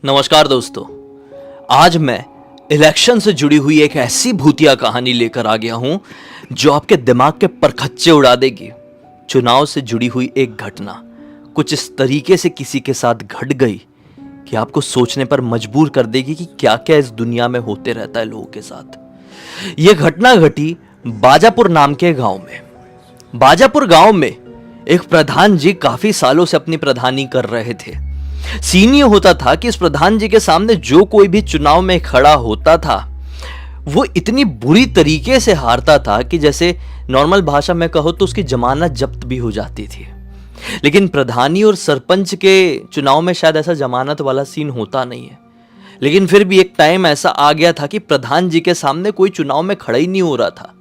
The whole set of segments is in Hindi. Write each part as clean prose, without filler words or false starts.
नमस्कार दोस्तों, आज मैं इलेक्शन से जुड़ी हुई एक ऐसी भूतिया कहानी लेकर आ गया हूं जो आपके दिमाग के परखच्चे उड़ा देगी। चुनाव से जुड़ी हुई एक घटना कुछ इस तरीके से किसी के साथ घट गई कि आपको सोचने पर मजबूर कर देगी कि क्या क्या इस दुनिया में होते रहता है लोगों के साथ। यह घटना घटी बाजापुर नाम के गांव में। बाजापुर गांव में एक प्रधान जी काफी सालों से अपनी प्रधानी कर रहे थे। सीन ये होता था कि इस प्रधान जी के सामने जो कोई भी चुनाव में खड़ा होता था वो इतनी बुरी तरीके से हारता था कि जैसे नॉर्मल भाषा में कहो तो उसकी जमानत जब्त भी हो जाती थी। लेकिन प्रधानी और सरपंच के चुनाव में शायद ऐसा जमानत वाला सीन होता नहीं है। लेकिन फिर भी एक टाइम ऐसा आ गया था कि प्रधान जी के सामने कोई चुनाव में खड़ा ही नहीं हो रहा था।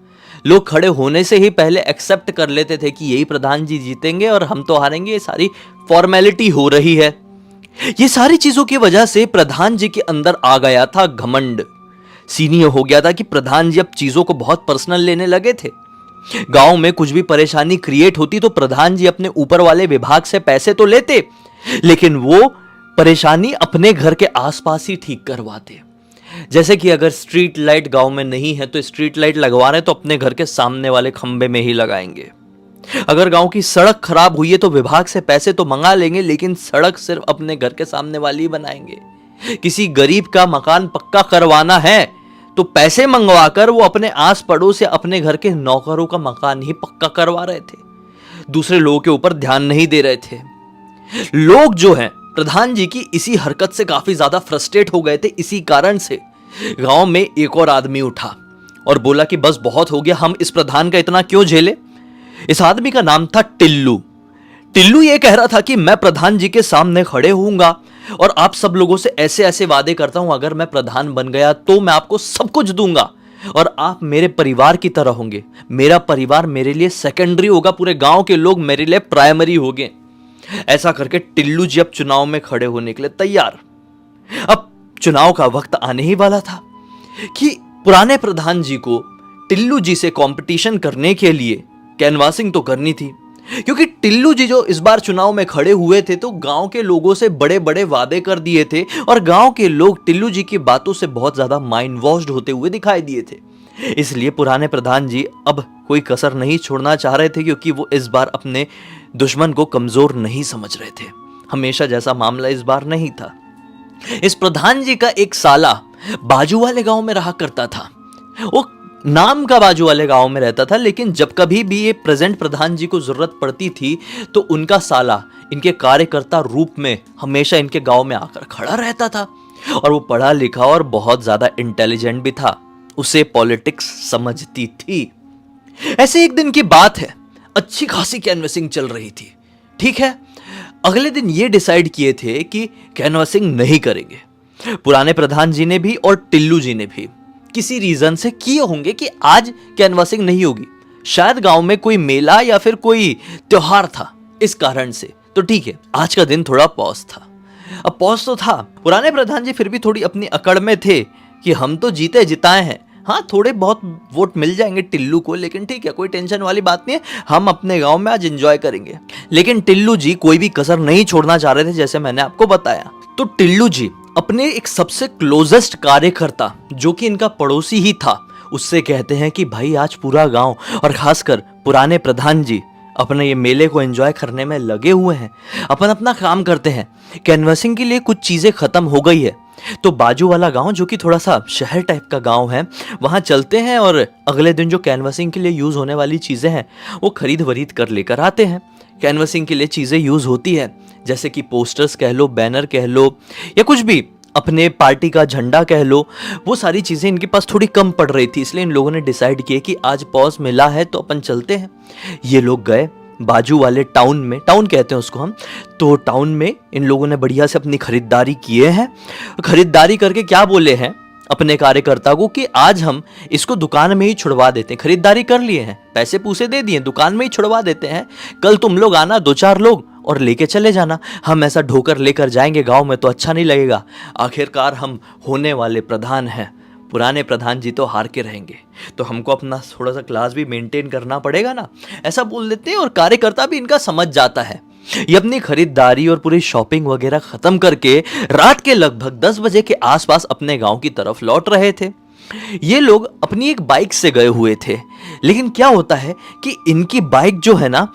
लोग खड़े होने से ही पहले एक्सेप्ट कर लेते थे कि यही प्रधान जी जीतेंगे और हम तो हारेंगे। ये सारी फॉर्मेलिटी हो रही है। ये सारी चीजों की वजह से प्रधान जी के अंदर आ गया था घमंड। सीन ये हो गया था कि प्रधान जी अब चीजों को बहुत पर्सनल लेने लगे थे। गांव में कुछ भी परेशानी क्रिएट होती तो प्रधान जी अपने ऊपर वाले विभाग से पैसे तो लेते, लेकिन वो परेशानी अपने घर के आसपास ही ठीक करवाते। जैसे कि अगर स्ट्रीट लाइट गांव में नहीं है तो स्ट्रीट लाइट लगवा रहे तो अपने घर के सामने वाले खंबे में ही लगाएंगे। अगर गांव की सड़क खराब हुई है तो विभाग से पैसे तो मंगा लेंगे, लेकिन सड़क सिर्फ अपने घर के सामने वाली ही बनाएंगे। किसी गरीब का मकान पक्का करवाना है तो पैसे मंगवाकर वो अपने आस पड़ोस से अपने घर के नौकरों का मकान ही पक्का करवा रहे थे। दूसरे लोगों के ऊपर ध्यान नहीं दे रहे थे। लोग जो हैं प्रधान जी की इसी हरकत से काफी ज्यादा फ्रस्ट्रेट हो गए थे। इसी कारण से गांव में एक और आदमी उठा और बोला कि बस बहुत हो गया, हम इस प्रधान का इतना क्यों झेले। इस आदमी का नाम था टिल्लू। टिल्लू ये कह रहा था कि मैं प्रधान जी के सामने खड़े होऊंगा और आप सब लोगों से ऐसे ऐसे वादे करता हूं, अगर मैं प्रधान बन गया तो मैं आपको सब कुछ दूंगा और आप मेरे परिवार की तरह होंगे। मेरा परिवार मेरे लिए सेकेंडरी होगा, पूरे गांव के लोग मेरे लिए प्राइमरी होंगे। ऐसा करके टिल्लू जी अब चुनाव में खड़े होने के लिए तैयार। अब चुनाव का वक्त आने ही वाला था कि पुराने प्रधान जी को टिल्लू जी से कंपटीशन करने के लिए कैनवासिंग तो करनी थी, क्योंकि टिल्लू जी जो इस बार चुनाव में खड़े हुए थे तो गांव के लोगों से बड़े बड़े वादे कर दिए थे और गांव के लोग टिल्लू जी की बातों से बहुत ज्यादा माइंड वॉश्ड होते हुए दिखाई दिए थे। इसलिए पुराने प्रधान जी अब कोई कसर नहीं छोड़ना चाह रहे थे, क्योंकि वो इस बार अपने दुश्मन को कमजोर नहीं समझ रहे थे। हमेशा जैसा मामला इस बार नहीं था। इस प्रधान जी का एक साला बाजू वाले गांव में रहा करता था। वो नाम का बाजू वाले गांव में रहता था, लेकिन जब कभी भी ये प्रेजेंट प्रधान जी को जरूरत पड़ती थी तो उनका साला इनके कार्यकर्ता रूप में हमेशा इनके गांव में आकर खड़ा रहता था। और वो पढ़ा लिखा और बहुत ज्यादा इंटेलिजेंट भी था। उसे पॉलिटिक्स समझती थी। ऐसे एक दिन की बात है, अच्छी खासी कैनवसिंग चल रही थी। ठीक है, अगले दिन ये डिसाइड किए थे कि कैनवसिंग नहीं करेंगे। पुराने प्रधान जी ने भी और टिल्लू जी ने भी किसी रीजन से किए होंगे कि आज कैनवासिंग नहीं होगी। शायद गांव में कोई मेला या फिर कोई त्योहार था, इस कारण से। तो ठीक है, आज का दिन थोड़ा पॉज था। अब पॉज तो था, पुराने प्रधान जी फिर भी थोड़ी अपनी अकड़ में थे कि हम तो जीते जिताए हैं। हाँ, थोड़े बहुत वोट मिल जाएंगे टिल्लू को, लेकिन ठीक है, कोई टेंशन वाली बात नहीं है, हम अपने गांव में आज एंजॉय करेंगे। लेकिन टिल्लू जी कोई भी कसर नहीं छोड़ना चाह रहे थे, जैसे मैंने आपको बताया। तो टिल्लू जी अपने एक सबसे क्लोजेस्ट कार्यकर्ता, जो कि इनका पड़ोसी ही था, उससे कहते हैं कि भाई आज पूरा गांव और खासकर पुराने प्रधान जी अपने ये मेले को एंजॉय करने में लगे हुए हैं, अपन अपना काम करते हैं। कैनवसिंग के लिए कुछ चीजें खत्म हो गई है तो बाजू वाला गांव, जो कि थोड़ा सा शहर टाइप का गांव है, वहां चलते हैं और अगले दिन जो कैनवसिंग के लिए यूज होने वाली चीजें हैं वो खरीद वरीद कर लेकर आते हैं। कैनवसिंग के लिए चीजें यूज होती है, जैसे कि पोस्टर्स कह लो, बैनर कह लो, या कुछ भी अपने पार्टी का झंडा कह लो। वो सारी चीजें इनके पास थोड़ी कम पड़ रही थी, इसलिए इन लोगों ने डिसाइड किया कि आज पॉज मिला है तो अपन चलते हैं। ये लोग गए बाजू वाले टाउन में, टाउन कहते हैं उसको हम, तो टाउन में इन लोगों ने बढ़िया से अपनी खरीदारी किए हैं। खरीदारी करके क्या बोले हैं अपने कार्यकर्ता को कि आज हम इसको दुकान में ही छुड़वा देते हैं। खरीदारी कर लिए हैं, पैसे पूसे दे दिए, दुकान में ही छुड़वा देते हैं। कल तुम लोग आना, 2-4 लोग, और लेके चले जाना। हम ऐसा ढोकर लेकर जाएंगे गांव में तो अच्छा नहीं लगेगा। आखिरकार हम होने वाले प्रधान हैं, पुराने प्रधान जी तो हार के रहेंगे, तो हमको अपना थोड़ा सा क्लास भी मेंटेन करना पड़ेगा ना। ऐसा बोल देते हैं और कार्यकर्ता भी इनका समझ जाता है ये अपनी खरीदारी और पूरी शॉपिंग वगैरह खत्म करके रात के लगभग 10 बजे के आसपास अपने गांव की तरफ लौट रहे थे। ये लोग अपनी एक बाइक से गए हुए थे, लेकिन क्या होता है कि इनकी बाइक जो है ना,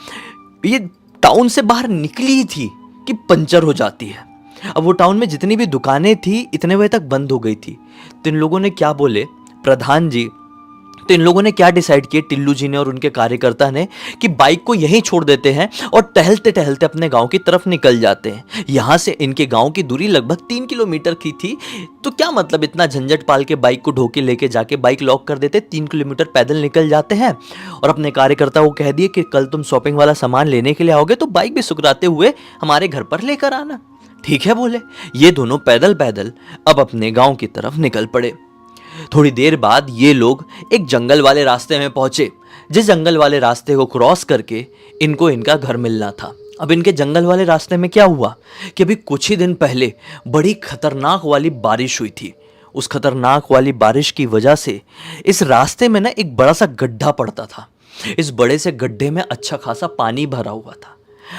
ये टाउन से बाहर निकली ही थी कि पंचर हो जाती है। अब वो टाउन में जितनी भी दुकानें थी इतने बजे तक बंद हो गई थी। तो इन लोगों ने क्या बोले, प्रधान जी, तो इन लोगों ने क्या डिसाइड किया, टिल्लू जी ने और उनके कार्यकर्ता ने, कि बाइक को यहीं छोड़ देते हैं और टहलते टहलते अपने गांव की तरफ निकल जाते हैं। यहां से इनके गांव की दूरी लगभग 3 किलोमीटर की थी। तो क्या मतलब इतना झंझट पाल के बाइक को ढोके लेके जाके बाइक लॉक कर देते, 3 किलोमीटर पैदल निकल जाते हैं और अपने कार्यकर्ता को कह दिए कि कल तुम शॉपिंग वाला सामान लेने के लिए आओगे तो बाइक भी सुकराते हुए हमारे घर पर लेकर आना। ठीक है बोले। ये दोनों पैदल पैदल अब अपने गांव की तरफ निकल पड़े। थोड़ी देर बाद ये लोग एक जंगल वाले रास्ते में पहुंचे, जिस जंगल वाले रास्ते को क्रॉस करके इनको इनका घर मिलना था। अब इनके जंगल वाले रास्ते में क्या हुआ कि अभी कुछ ही दिन पहले बड़ी खतरनाक वाली बारिश हुई थी। उस खतरनाक वाली बारिश की वजह से इस रास्ते में ना एक बड़ा सा गड्ढा पड़ता था। इस बड़े से गड्ढे में अच्छा खासा पानी भरा हुआ था।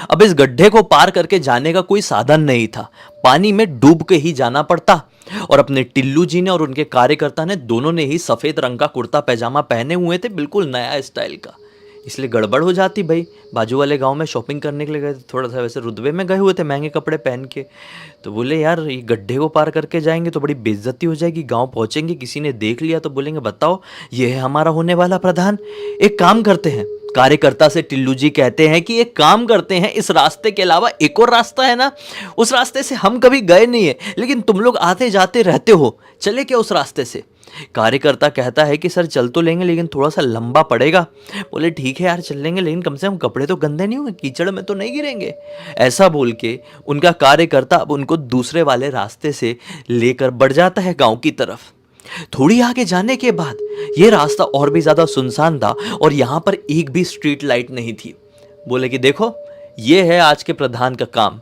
अब इस गड्ढे को पार करके जाने का कोई साधन नहीं था, पानी में डूब के ही जाना पड़ता। और अपने टिल्लू जी ने और उनके कार्यकर्ता ने दोनों ने ही सफेद रंग का कुर्ता पैजामा पहने हुए थे, बिल्कुल नया स्टाइल का। इसलिए गड़बड़ हो जाती भाई। बाजू वाले गांव में शॉपिंग करने के लिए गए थे, थोड़ा सा वैसे रुतबे में गए हुए थे, महंगे कपड़े पहन के। तो बोले यार ये गड्ढे को पार करके जाएंगे तो बड़ी बेइज्जती हो जाएगी, गांव पहुंचेंगे किसी ने देख लिया तो बोलेंगे बताओ ये है हमारा होने वाला प्रधान। एक काम करते हैं, कार्यकर्ता से टिल्लू जी कहते हैं कि एक काम करते हैं, इस रास्ते के अलावा एक और रास्ता है ना, उस रास्ते से हम कभी गए नहीं है लेकिन तुम लोग आते जाते रहते हो, चले क्या उस रास्ते से। कार्यकर्ता कहता है कि सर चल तो लेंगे लेकिन थोड़ा सा लंबा पड़ेगा। बोले ठीक है यार चल लेंगे, लेकिन कम से कम कपड़े तो गंदे नहीं होंगे, कीचड़ में तो नहीं गिरेंगे। ऐसा बोल के उनका कार्यकर्ता अब उनको दूसरे वाले रास्ते से लेकर बढ़ जाता है गांव की तरफ। थोड़ी आगे जाने के बाद यह रास्ता और भी ज्यादा सुनसान था और यहां पर एक भी स्ट्रीट लाइट नहीं थी। बोले कि देखो ये है आज के प्रधान का काम,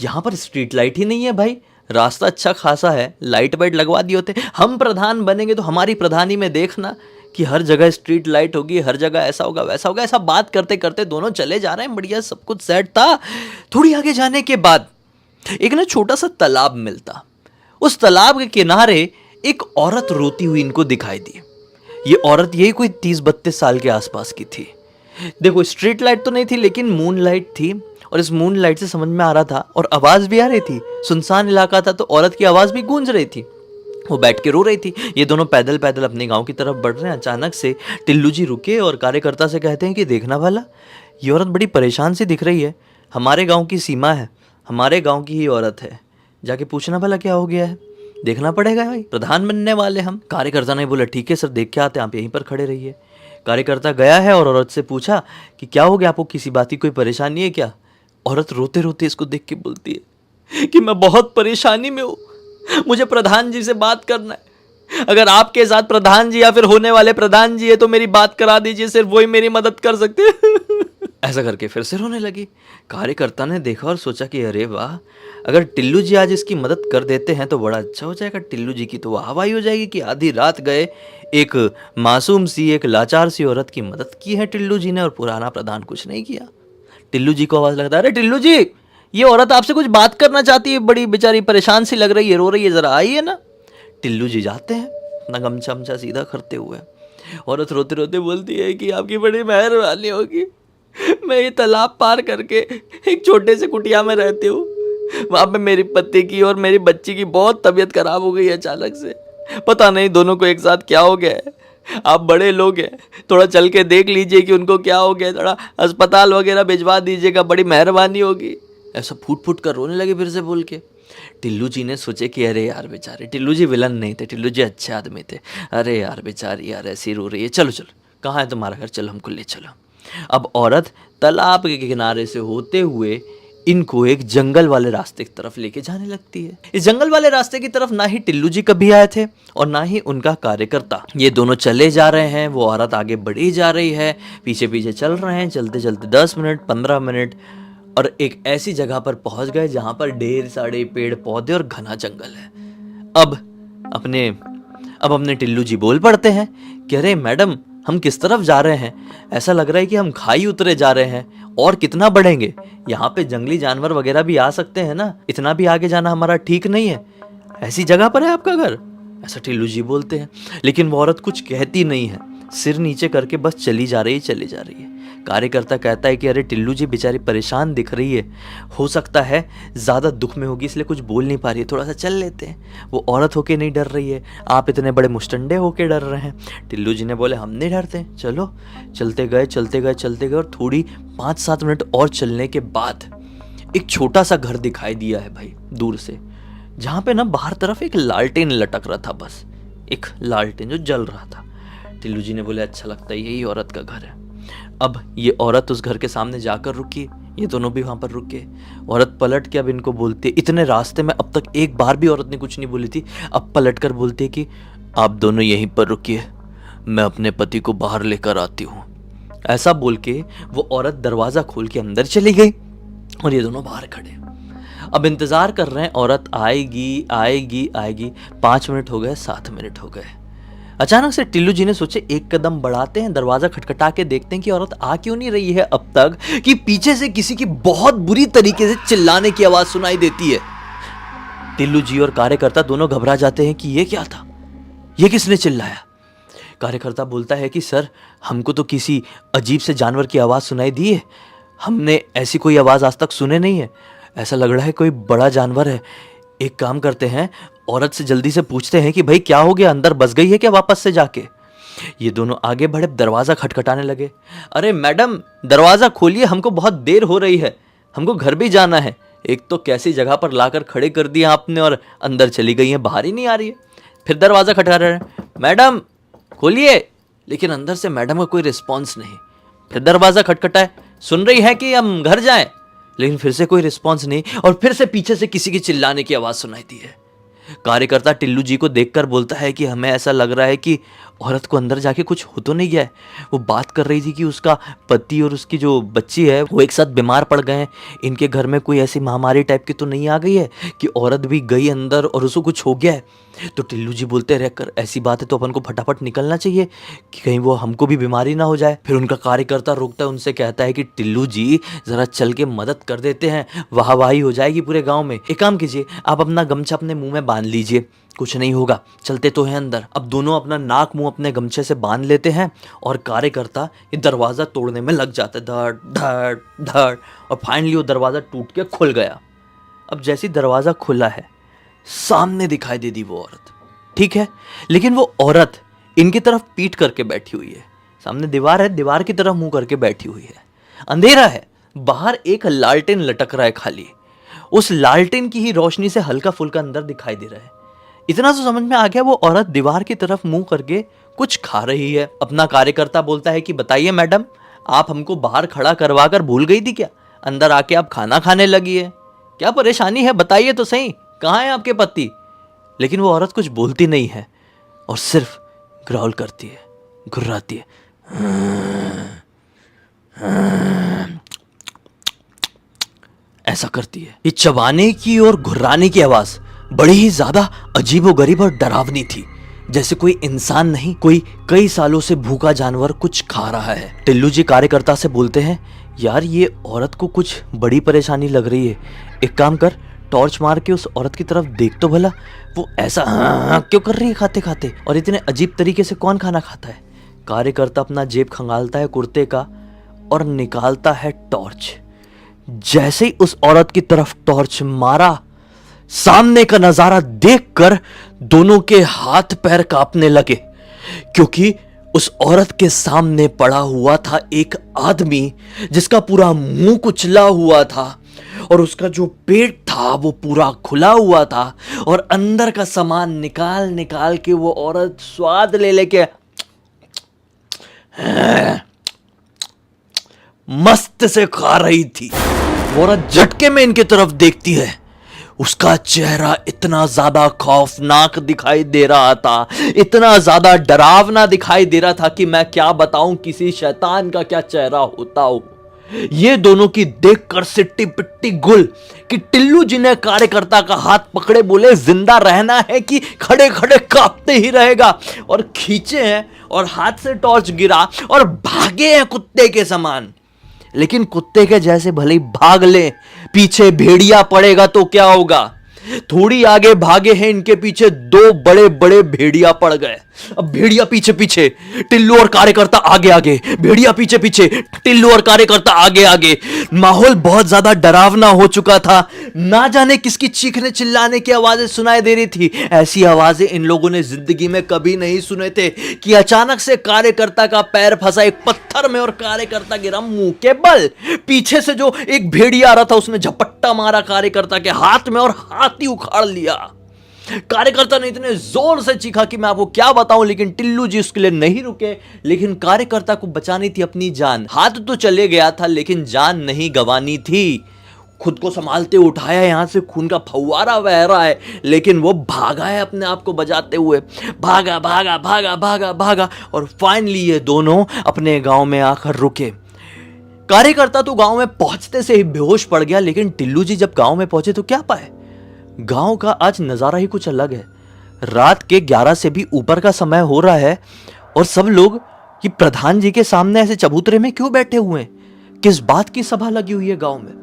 यहां पर स्ट्रीट लाइट ही नहीं है भाई, रास्ता अच्छा खासा है, लाइट वाइट लगवा दिए होते, हम प्रधान बनेंगे तो हमारी प्रधानी में देखना कि हर जगह स्ट्रीट लाइट होगी, हर जगह ऐसा होगा वैसा होगा। ऐसा बात करते करते दोनों चले जा रहे हैं, बढ़िया सब कुछ सेट था। थोड़ी आगे जाने के बाद एक ना छोटा सा तालाब मिलता। उस तालाब के किनारे एक औरत रोती हुई इनको दिखाई दी। ये औरत यही कोई 30-32 साल के आसपास की थी। देखो स्ट्रीट लाइट तो नहीं थी लेकिन मून लाइट थी और इस मून लाइट से समझ में आ रहा था और आवाज भी आ रही थी। सुनसान इलाका था तो औरत की आवाज भी गूंज रही थी। वो बैठ के रो रही थी। ये दोनों पैदल पैदल अपने गांव की तरफ बढ़ रहे हैं। अचानक से टिल्लू जी रुके और कार्यकर्ता से कहते हैं कि देखना वाला, ये औरत बड़ी परेशान सी दिख रही है, हमारे गांव की सीमा है, हमारे गांव की ही औरत है, जाके पूछना भला क्या हो गया है, देखना पड़ेगा भाई, प्रधान बनने वाले हम। कार्यकर्ता ने बोला ठीक है सर देख के आते हैं, आप यहीं पर खड़े रहिए। कार्यकर्ता गया है और औरत से पूछा कि क्या हो गया, आपको किसी बात की कोई परेशानी है क्या। औरत रोते रोते इसको देख के बोलती है कि मैं बहुत परेशानी में हूँ, मुझे प्रधान जी से बात करना है, अगर आपके साथ प्रधान जी या फिर होने वाले प्रधान जी है तो मेरी बात करा दीजिए, सिर्फ वही मेरी मदद कर सकते हैं। ऐसा करके फिर से रोने लगी। कार्यकर्ता ने देखा और सोचा कि अरे वाह, अगर टिल्लू जी आज इसकी मदद कर देते हैं तो बड़ा अच्छा हो जाएगा, टिल्लू जी की तो वाहवाही हो जाएगी कि आधी रात गए एक मासूम सी एक लाचार सी औरत की मदद की है टिल्लू जी ने और पुराना प्रधान कुछ नहीं किया। टिल्लू जी को आवाज लगता है, अरे टिल्लू जी ये औरत आपसे कुछ बात करना चाहती है, बड़ी बेचारी परेशान सी लग रही है, रो रही है, जरा आइए ना। टिल्लू जी जाते हैं अपना गमछा वमछा सीधा करते हुए। औरत रोते रोते बोलती है कि आपकी बड़ी मेहरबानी होगी, मैं ये तालाब पार करके एक छोटे से कुटिया में रहती हूँ, वहाँ पे मेरी पति की और मेरी बच्ची की बहुत तबीयत खराब हो गई है अचानक से, पता नहीं दोनों को एक साथ क्या हो गया है, आप बड़े लोग हैं थोड़ा चल के देख लीजिए कि उनको क्या हो गया, थोड़ा अस्पताल वगैरह भिजवा दीजिएगा, बड़ी मेहरबानी होगी। ऐसा फूट फूट कर रोने लगे फिर से बोल के। टिल्लू जी ने सोचे कि अरे यार बेचारे, टिल्लू जी विलन नहीं थे, टिल्लू जी अच्छे आदमी थे, अरे यार बेचारी यार ऐसी रो रही है, चलो चलो कहाँ है तुम्हारा घर, चलो हमको ले चलो। अब औरत तालाब के किनारे से होते हुए इनको एक जंगल वाले रास्ते की तरफ लेके जाने लगती है। इस जंगल वाले रास्ते की तरफ ना ही टिल्लू जी कभी आए थे और ना ही उनका कार्यकर्ता। ये दोनों चले जा रहे हैं, वो औरत आगे बढ़ी जा रही है, पीछे पीछे चल रहे हैं, चलते चलते 10 मिनट 15 मिनट और एक ऐसी जगह पर पहुंच गए जहां पर ढेर सारे पेड़ पौधे और घना जंगल है। अब अपने टिल्लू जी बोल पड़ते हैं कि अरे मैडम हम किस तरफ जा रहे हैं, ऐसा लग रहा है कि हम खाई उतरे जा रहे हैं और कितना बढ़ेंगे, यहाँ पे जंगली जानवर वगैरह भी आ सकते हैं ना, इतना भी आगे जाना हमारा ठीक नहीं है। ऐसी जगह पर है आपका घर, ऐसा टिल्लू जी बोलते हैं। लेकिन वो औरत कुछ कहती नहीं है, सिर नीचे करके बस चली जा रही है। कार्यकर्ता कहता है कि अरे टिल्लू जी बेचारी परेशान दिख रही है, हो सकता है ज़्यादा दुख में होगी इसलिए कुछ बोल नहीं पा रही है, थोड़ा सा चल लेते हैं। वो औरत होके नहीं डर रही है, आप इतने बड़े मुस्टंडे होके डर रहे हैं। टिल्लू जी ने बोले हम नहीं डरते, चलो। चलते गए और थोड़ी 5-7 मिनट और चलने के बाद एक छोटा सा घर दिखाई दिया है भाई दूर से, जहाँ पे ना बाहर तरफ एक लालटेन लटक रहा था, बस एक लालटेन जो जल रहा था। टिल्लू जी ने बोले अच्छा लगता है, यही औरत का घर है। अब ये औरत उस घर के सामने जाकर रुकी, ये दोनों भी वहां पर रुके। औरत पलट के अब इनको बोलती है, इतने रास्ते में अब तक एक बार भी औरत ने कुछ नहीं बोली थी, अब पलट कर बोलती है कि आप दोनों यहीं पर रुकिए, मैं अपने पति को बाहर लेकर आती हूँ। ऐसा बोल के वो औरत दरवाजा खोल के अंदर चली गई और ये दोनों बाहर खड़े। अब इंतजार कर रहे हैं, औरत आएगी आएगी आएगी। 5 मिनट हो गए, 7 मिनट हो गए। अचानक से टिल्लू जी ने सोचे एक कदम बढ़ाते हैं, दरवाजा खटखटा के देखते हैं कि औरत आ क्यों नहीं रही है अब तक, कि पीछे से किसी की बहुत बुरी तरीके से चिल्लाने की आवाज सुनाई देती है। टिल्लू जी और कार्यकर्ता दोनों घबरा जाते हैं कि ये क्या था, ये किसने चिल्लाया। कार्यकर्ता बोलता है कि सर हमको तो किसी अजीब से जानवर की आवाज सुनाई दी है, हमने ऐसी कोई आवाज आज तक सुने नहीं है, ऐसा लग रहा है कोई बड़ा जानवर है। एक काम करते हैं, औरत से जल्दी से पूछते हैं कि भाई क्या हो गया, अंदर बस गई है क्या वापस से जाके। ये दोनों आगे बढ़े, दरवाजा खटखटाने लगे। अरे मैडम दरवाजा खोलिए, हमको बहुत देर हो रही है, हमको घर भी जाना है। एक तो कैसी जगह पर लाकर खड़े कर दिया आपने और अंदर चली गई है, बाहर ही नहीं आ रही है। फिर दरवाजा खटखटा रहे हैं, मैडम खोलिए, लेकिन अंदर से मैडम का कोई रिस्पॉन्स नहीं। फिर दरवाजा खटखटाए, सुन रही है कि हम घर जाएं, लेकिन फिर से कोई रिस्पॉन्स नहीं, और फिर से पीछे से किसी की चिल्लाने की आवाज सुनाई दी है। कार्यकर्ता टिल्लू जी को देखकर बोलता है कि हमें ऐसा लग रहा है कि औरत को अंदर जाके कुछ हो तो नहीं गया है। वो बात कर रही थी कि उसका पति और उसकी जो बच्ची है वो एक साथ बीमार पड़ गए हैं, इनके घर में कोई ऐसी महामारी टाइप की तो नहीं आ गई है कि औरत भी गई अंदर और उसको कुछ हो गया है। तो टिल्लू जी बोलते रहकर ऐसी बात है तो अपन को फटाफट निकलना चाहिए कि कहीं वो हमको भी बीमारी ना हो जाए। फिर उनका कार्यकर्ता रोकता है, उनसे कहता है कि टिल्लू जी जरा चल के मदद कर देते हैं, वाहवाही हो जाएगी पूरे गांव में। एक काम कीजिए, आप अपना गमछा अपने मुंह में बांध लीजिए, कुछ नहीं होगा, चलते तो हैं अंदर। अब दोनों अपना नाक मुंह अपने गमछे से बांध लेते हैं और कार्यकर्ता ये दरवाजा तोड़ने में लग जाता है, धड़ धड़ धड़, और फाइनली वो दरवाजा टूट के खुल गया। अब जैसी दरवाजा खुला है, सामने दिखाई दे दी वो औरत, ठीक है, लेकिन वो औरत इनकी तरफ पीठ करके बैठी हुई है। सामने दीवार है, दीवार की तरफ मुंह करके बैठी हुई है। अंधेरा है, बाहर एक लालटेन लटक रहा है खाली, उस लालटेन की ही रोशनी से हल्का फुल्का अंदर दिखाई दे रहा है। इतना तो समझ में आ गया, वो औरत दीवार की तरफ मुंह करके कुछ खा रही है। अपना कार्यकर्ता बोलता है कि बताइए मैडम, आप हमको बाहर खड़ा करवा कर भूल गई थी क्या, अंदर आके आप खाना खाने लगी है, क्या परेशानी है बताइए तो सही, कहाँ है आपके पति। लेकिन वो औरत कुछ बोलती नहीं है और सिर्फ ग्राउल करती है, घुर्राती है, ऐसा करती है। ये चबाने की और घुर्राने की आवाज बड़ी ही ज्यादा अजीबोगरीब और डरावनी थी, जैसे कोई इंसान नहीं, कोई कई सालों से भूखा जानवर कुछ खा रहा है। टिल्लू जी कार्यकर्ता से बोलते हैं, यार ये औरत को कुछ बड़ी परेशानी लग रही है, एक काम कर, टॉर्च मार के उस औरत की तरफ देख तो भला, वो ऐसा क्यों कर रही है खाते खाते, और इतने अजीब तरीके से कौन खाना खाता है। कार्यकर्ता अपना जेब खंगालता है कुर्ते का और निकालता है टॉर्च। जैसे ही उस औरत की तरफ टॉर्च मारा, सामने का नजारा देखकर दोनों के हाथ पैर कांपने लगे, क्योंकि उस औरत के सामने पड़ा हुआ था एक आदमी जिसका पूरा मुंह कुचला हुआ था और उसका जो पेट था वो पूरा खुला हुआ था, और अंदर का सामान निकाल निकाल के वो औरत स्वाद ले लेके मस्त से खा रही थी। वो औरत झटके में इनकी तरफ देखती है, उसका चेहरा इतना ज्यादा खौफनाक दिखाई दे रहा था, इतना ज्यादा डरावना दिखाई दे रहा था कि मैं क्या बताऊं किसी शैतान का क्या चेहरा होता हो। ये दोनों की देखकर सिट्टी पिट्टी गुल कि टिल्लू जी ने कार्यकर्ता का हाथ पकड़े बोले जिंदा रहना है कि खड़े खड़े कांपते ही रहेगा, और खींचे हैं और हाथ से टॉर्च गिरा और भागे हैं कुत्ते के समान। लेकिन कुत्ते के जैसे भले ही भाग ले, पीछे भेड़िया पड़ेगा तो क्या होगा। थोड़ी आगे भागे हैं, इनके पीछे दो बड़े बड़े भेड़िया पड़ गए। अब भेड़िया पीछे पीछे, टिल्लू और कार्यकर्ता आगे आगे, भेड़िया पीछे पीछे, टिल्लू और कार्यकर्ता आगे आगे। माहौल बहुत ज्यादा डरावना हो चुका था। ना जाने किसकी चीखने चिल्लाने की आवाजें सुनाई दे रही थी। ऐसी आवाजें इन लोगों ने जिंदगी में कभी नहीं सुने थे कि अचानक से कार्यकर्ता का पैर फंसा एक पत्थर में और कार्यकर्ता गिरा मुंह के बल। पीछे से जो एक भेड़िया आ रहा था उसने झपट्टा मारा कार्यकर्ता के हाथ में और हाथ ही उखाड़ लिया। कार्यकर्ता ने इतने जोर से चीखा कि मैं आपको क्या बताऊं, लेकिन टिल्लू जी उसके लिए नहीं रुके। लेकिन कार्यकर्ता को बचानी थी अपनी जान। हाथ तो चले गया था लेकिन जान नहीं गंवानी थी। खुद को संभालते उठाया, यहां से खून का फव्वारा बह रहा है, लेकिन वो भागा है अपने आप को बचाते हुए। भागा भागा भागा भागा भागा और फाइनली ये दोनों अपने गांव में आकर रुके। कार्यकर्ता तो गांव में पहुंचते से ही बेहोश पड़ गया, लेकिन टिल्लू जी जब गांव में पहुंचे तो क्या पाए, गांव का आज नजारा ही कुछ अलग है। रात के 11 से भी ऊपर का समय हो रहा है और सब लोग ये प्रधान जी के सामने ऐसे चबूतरे में क्यों बैठे हुए हैं? किस बात की सभा लगी हुई है गांव में?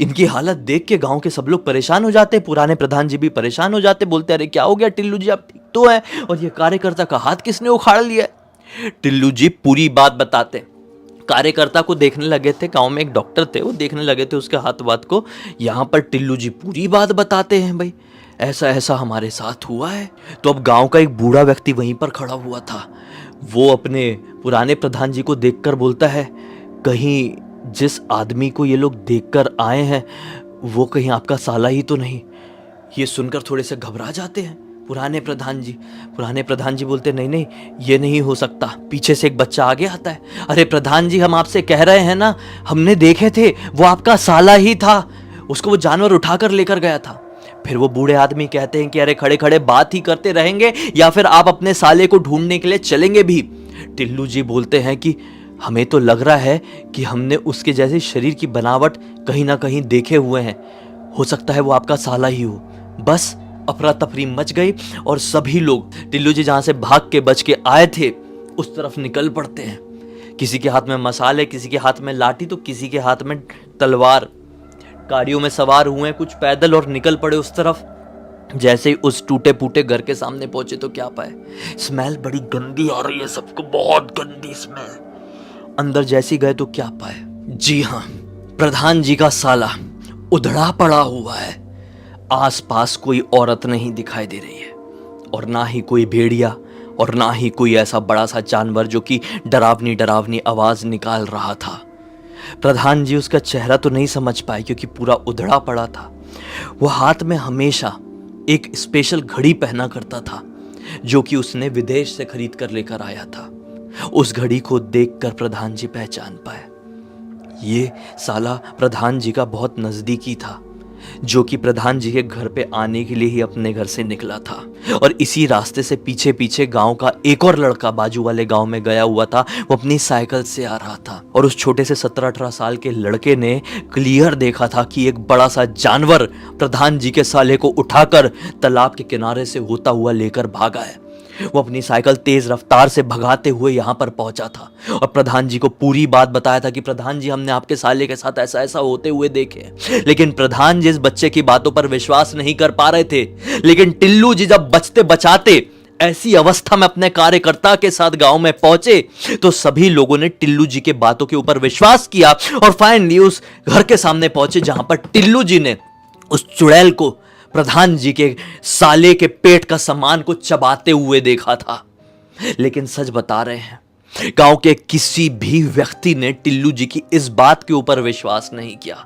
इनकी हालत देख के गांव के सब लोग परेशान हो जाते। पुराने प्रधान जी भी परेशान हो जाते, बोलते अरे क्या हो गया टिल्लू जी, आप ठीक तो है? और ये कार्यकर्ता का हाथ किसने उखाड़ लिया है? टिल्लू जी पूरी बात बताते। कार्यकर्ता को देखने लगे थे, गांव में एक डॉक्टर थे, वो देखने लगे थे उसके हाथ वाथ को। यहां पर टिल्लू जी पूरी बात बताते हैं, भाई ऐसा ऐसा हमारे साथ हुआ है। तो अब गांव का एक बूढ़ा व्यक्ति वहीं पर खड़ा हुआ था। वो अपने पुराने प्रधान जी को देखकर बोलता है, कहीं जिस आदमी को ये लोग देखकर आए हैं वो कहीं आपका साला ही तो नहीं? ये सुनकर थोड़े से घबरा जाते हैं पुराने प्रधान जी बोलते नहीं नहीं, ये नहीं हो सकता। पीछे से एक बच्चा आगे आता है, अरे प्रधान जी हम आपसे कह रहे हैं ना, हमने देखे थे वो आपका साला ही था, उसको वो जानवर उठाकर लेकर गया था। फिर वो बूढ़े आदमी कहते हैं कि अरे खड़े खड़े बात ही करते रहेंगे या फिर आप अपने साले को ढूंढने के लिए चलेंगे भी? टिल्लू जी बोलते हैं कि हमें तो लग रहा है कि हमने उसके जैसे शरीर की बनावट कहीं ना कहीं देखे हुए हैं, हो सकता है वो आपका साला ही हो। बस अफरा तफरी मच गई और सभी लोग टिल्लू जी जहां से भाग के बच के आए थे उस तरफ निकल पड़ते हैं। किसी के हाथ में मसाले, किसी के हाथ में लाठी तो किसी के हाथ में तलवार। गाड़ियों में सवार हुए कुछ पैदल और निकल पड़े उस तरफ। जैसे ही उस टूटे फूटे घर के सामने पहुंचे तो क्या पाए, स्मेल बड़ी गंदी आ रही है सबको, बहुत गंदी स्मेल। अंदर जैसी गए तो क्या पाए, जी हाँ, प्रधान जी का साला उधड़ा पड़ा हुआ है। आसपास कोई औरत नहीं दिखाई दे रही है और ना ही कोई भेड़िया और ना ही कोई ऐसा बड़ा सा जानवर जो कि डरावनी डरावनी आवाज निकाल रहा था। प्रधान जी उसका चेहरा तो नहीं समझ पाए क्योंकि पूरा उधड़ा पड़ा था। वो हाथ में हमेशा एक स्पेशल घड़ी पहना करता था जो कि उसने विदेश से खरीद कर लेकर आया था। उस घड़ी को देखकर प्रधान जी पहचान पाए, ये साला प्रधान जी का बहुत नजदीकी था जो कि प्रधान जी के घर पे आने के लिए ही अपने घर से निकला था। और इसी रास्ते से पीछे पीछे गांव का एक और लड़का बाजू वाले गांव में गया हुआ था। वो अपनी साइकिल से आ रहा था और उस छोटे से 17-18 साल के लड़के ने क्लियर देखा था कि एक बड़ा सा जानवर प्रधान जी के साले को उठाकर तालाब के किनारे से होता हुआ लेकर भागा है। वो अपनी साइकिल तेज रफ्तार से भगाते हुए यहां पर पहुंचा था और प्रधान जी को पूरी बात बताया था कि प्रधान जी हमने आपके साले के साथ ऐसा ऐसा होते हुए देखे। लेकिन प्रधान जी इस बच्चे की बातों पर विश्वास नहीं कर पा रहे थे। लेकिन टिल्लू जी जब बचते बचाते ऐसी अवस्था में अपने कार्यकर्ता के साथ गांव में पहुंचे तो सभी लोगों ने टिल्लू जी के बातों के ऊपर विश्वास किया और फाइनली उस घर के सामने पहुंचे जहां पर टिल्लू जी ने उस चुड़ैल को प्रधान जी के साले के पेट का सामान को चबाते हुए देखा था। लेकिन सच बता रहे हैं, गांव के किसी भी व्यक्ति ने टिल्लू जी की इस बात के ऊपर विश्वास नहीं किया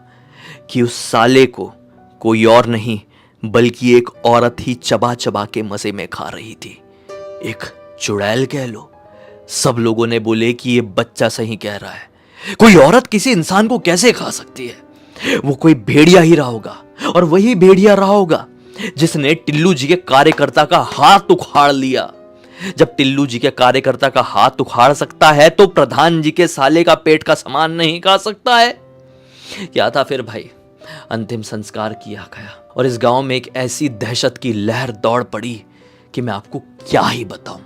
कि उस साले को कोई और नहीं बल्कि एक औरत ही चबा चबा के मजे में खा रही थी। एक चुड़ैल कह लो। सब लोगों ने बोले कि ये बच्चा सही कह रहा है, कोई औरत किसी इंसान को कैसे खा सकती है? वो कोई भेड़िया ही रहा होगा और वही भेड़िया रहा होगा जिसने टिल्लू जी के कार्यकर्ता का हाथ उखाड़ लिया। जब टिल्लू जी के कार्यकर्ता का हाथ उखाड़ सकता है तो प्रधान जी के साले का पेट का सामान नहीं खा सकता है? क्या था फिर भाई, अंतिम संस्कार किया गया और इस गांव में एक ऐसी दहशत की लहर दौड़ पड़ी कि मैं आपको क्या ही बताऊं।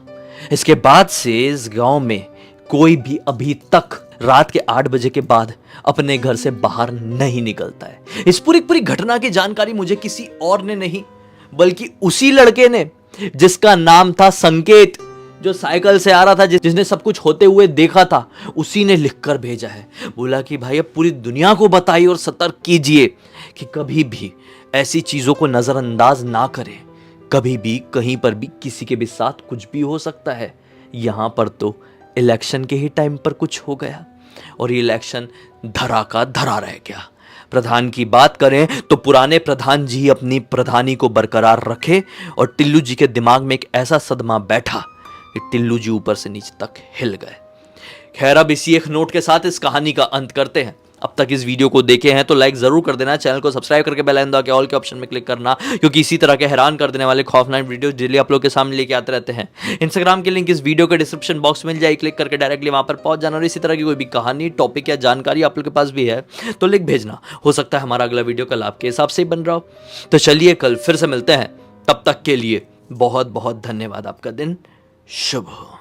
इसके बाद से इस गांव में कोई भी अभी तक रात के 8 बजे के बाद अपने घर से बाहर नहीं निकलता है। इस पूरी पूरी घटना की जानकारी मुझे किसी और ने नहीं बल्कि उसी लड़के ने, जिसका नाम था संकेत, जो साइकिल से आ रहा था, जिसने सब कुछ होते हुए देखा था, उसी ने लिखकर भेजा है। बोला कि भाई अब पूरी दुनिया को बताइए और सतर्क कीजिए कि कभी भी ऐसी चीजों को नजरअंदाज ना करें। कभी भी कहीं पर भी किसी के भी साथ कुछ भी हो सकता है। यहां पर तो इलेक्शन के ही टाइम पर कुछ हो गया और ये इलेक्शन धरा का धरा रह गया। प्रधान की बात करें तो पुराने प्रधान जी अपनी प्रधानी को बरकरार रखे और टिल्लू जी के दिमाग में एक ऐसा सदमा बैठा कि टिल्लू जी ऊपर से नीचे तक हिल गए। खैर, अब इसी एक नोट के साथ इस कहानी का अंत करते हैं। अब तक इस वीडियो को देखे हैं तो लाइक जरूर कर देना, चैनल को सब्सक्राइब करके बेल आइकन दबा के ऑल के ऑप्शन में क्लिक करना, क्योंकि इसी तरह के हैरान कर देने वाले खौफनाक वीडियो डेली आप लोग के सामने लेके आते रहते हैं। इंस्टाग्राम की लिंक इस वीडियो के डिस्क्रिप्शन बॉक्स में मिल जाए, क्लिक करके डायरेक्टली वहां पर पहुंच जाना। और इसी तरह की कोई भी कहानी, टॉपिक या जानकारी आप लोग के पास भी है तो लिख भेजना। हो सकता है हमारा अगला वीडियो कल आपके हिसाब से ही बन रहा हो। तो चलिए कल फिर से मिलते हैं, तब तक के लिए बहुत बहुत धन्यवाद। आपका दिन शुभ हो।